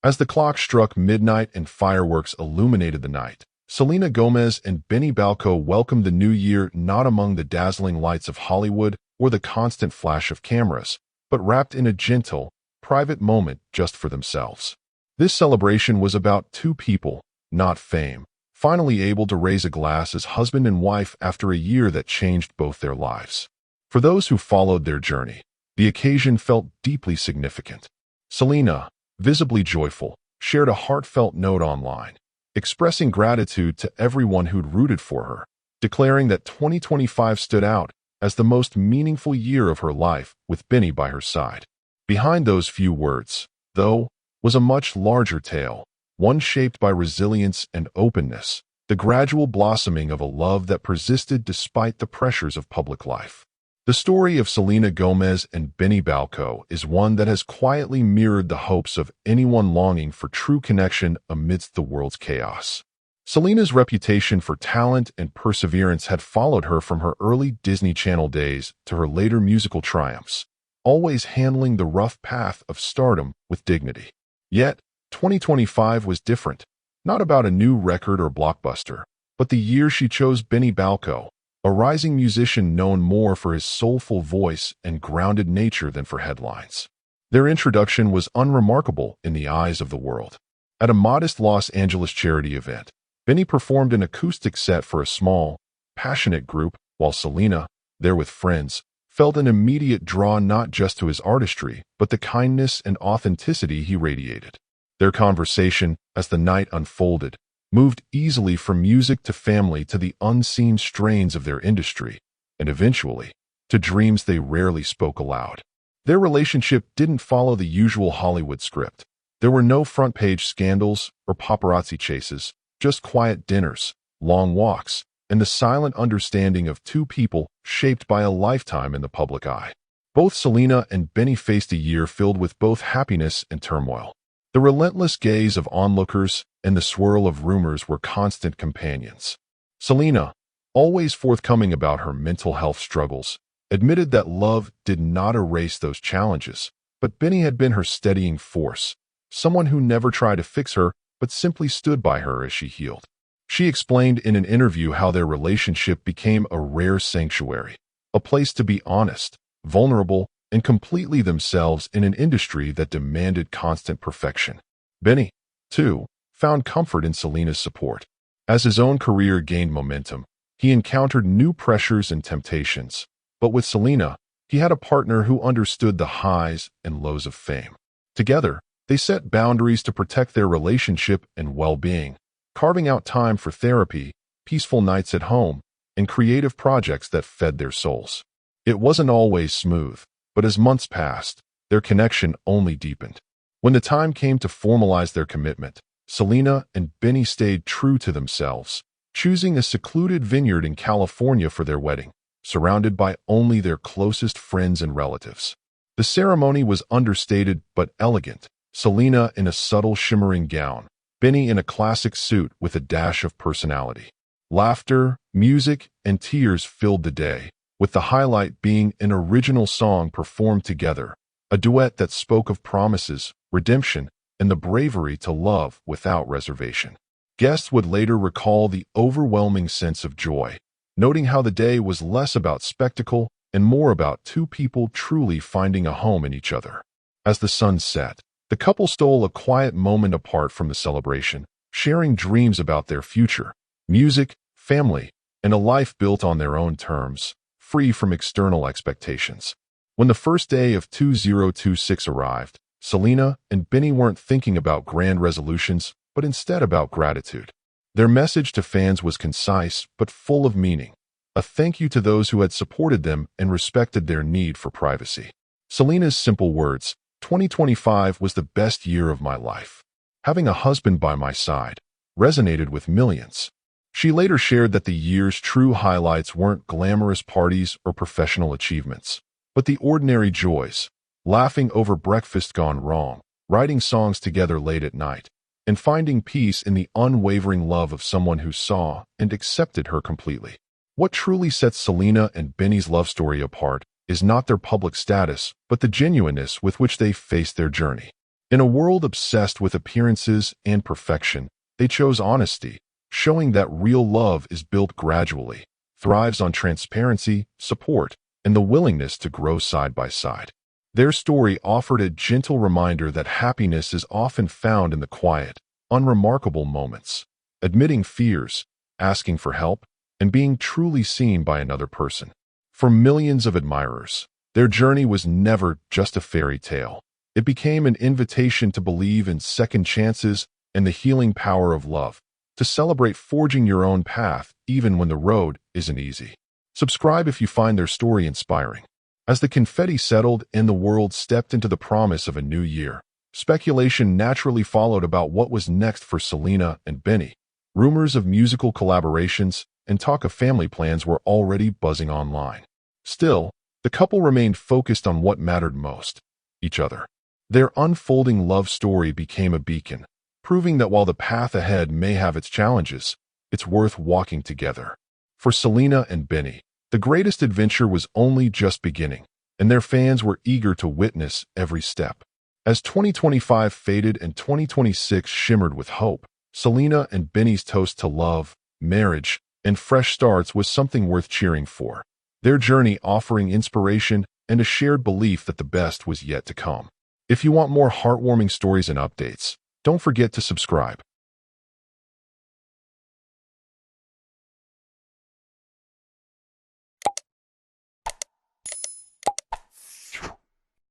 As the clock struck midnight and fireworks illuminated the night, Selena Gomez and Benny Balco welcomed the new year not among the dazzling lights of Hollywood or the constant flash of cameras, but wrapped in a gentle, private moment just for themselves. This celebration was about two people, not fame, finally able to raise a glass as husband and wife after a year that changed both their lives. For those who followed their journey, the occasion felt deeply significant. Selena, visibly joyful, shared a heartfelt note online, expressing gratitude to everyone who'd rooted for her, declaring that 2025 stood out as the most meaningful year of her life with Benny by her side. Behind those few words, though, was a much larger tale, one shaped by resilience and openness, the gradual blossoming of a love that persisted despite the pressures of public life. The story of Selena Gomez and Benny Balco is one that has quietly mirrored the hopes of anyone longing for true connection amidst the world's chaos. Selena's reputation for talent and perseverance had followed her from her early Disney Channel days to her later musical triumphs, always handling the rough path of stardom with dignity. Yet, 2025 was different, not about a new record or blockbuster, but the year she chose Benny Balco, a rising musician known more for his soulful voice and grounded nature than for headlines. Their introduction was unremarkable in the eyes of the world. At a modest Los Angeles charity event, Benny performed an acoustic set for a small, passionate group, while Selena, there with friends, felt an immediate draw not just to his artistry, but the kindness and authenticity he radiated. Their conversation, as the night unfolded, moved easily from music to family to the unseen strains of their industry, and eventually, to dreams they rarely spoke aloud. Their relationship didn't follow the usual Hollywood script. There were no front-page scandals or paparazzi chases, just quiet dinners, long walks, and the silent understanding of two people shaped by a lifetime in the public eye. Both Selena and Benny faced a year filled with both happiness and turmoil. The relentless gaze of onlookers and the swirl of rumors were constant companions. Selena, always forthcoming about her mental health struggles, admitted that love did not erase those challenges, but Benny had been her steadying force, someone who never tried to fix her but simply stood by her as she healed. She explained in an interview how their relationship became a rare sanctuary, a place to be honest, vulnerable, and completely themselves in an industry that demanded constant perfection. Benny, too, found comfort in Selena's support. As his own career gained momentum, he encountered new pressures and temptations, but with Selena, he had a partner who understood the highs and lows of fame. Together, they set boundaries to protect their relationship and well-being, carving out time for therapy, peaceful nights at home, and creative projects that fed their souls. It wasn't always smooth, but as months passed, their connection only deepened. When the time came to formalize their commitment, Selena and Benny stayed true to themselves, choosing a secluded vineyard in California for their wedding, surrounded by only their closest friends and relatives. The ceremony was understated but elegant, Selena in a subtle shimmering gown, Benny in a classic suit with a dash of personality. Laughter, music, and tears filled the day, with the highlight being an original song performed together, a duet that spoke of promises, redemption, and the bravery to love without reservation. Guests would later recall the overwhelming sense of joy, noting how the day was less about spectacle and more about two people truly finding a home in each other. As the sun set, the couple stole a quiet moment apart from the celebration, sharing dreams about their future, music, family, and a life built on their own terms, free from external expectations. When the first day of 2026 arrived, Selena and Benny weren't thinking about grand resolutions, but instead about gratitude. Their message to fans was concise but full of meaning, a thank you to those who had supported them and respected their need for privacy. Selena's simple words, "2025 was the best year of my life. Having a husband by my side," resonated with millions. She later shared that the year's true highlights weren't glamorous parties or professional achievements, but the ordinary joys, laughing over breakfast gone wrong, writing songs together late at night, and finding peace in the unwavering love of someone who saw and accepted her completely. What truly sets Selena and Benny's love story apart is not their public status, but the genuineness with which they faced their journey. In a world obsessed with appearances and perfection, they chose honesty, showing that real love is built gradually, thrives on transparency, support, and the willingness to grow side by side. Their story offered a gentle reminder that happiness is often found in the quiet, unremarkable moments, admitting fears, asking for help, and being truly seen by another person. For millions of admirers, their journey was never just a fairy tale. It became an invitation to believe in second chances and the healing power of love, to celebrate forging your own path even when the road isn't easy. Subscribe if you find their story inspiring. As the confetti settled and the world stepped into the promise of a new year, speculation naturally followed about what was next for Selena and Benny. Rumors of musical collaborations and talk of family plans were already buzzing online. Still, the couple remained focused on what mattered most: each other. Their unfolding love story became a beacon, proving that while the path ahead may have its challenges, it's worth walking together. For Selena and Benny, the greatest adventure was only just beginning, and their fans were eager to witness every step. As 2025 faded and 2026 shimmered with hope, Selena and Benny's toast to love, marriage, and fresh starts was something worth cheering for, their journey offering inspiration and a shared belief that the best was yet to come. If you want more heartwarming stories and updates, don't forget to subscribe.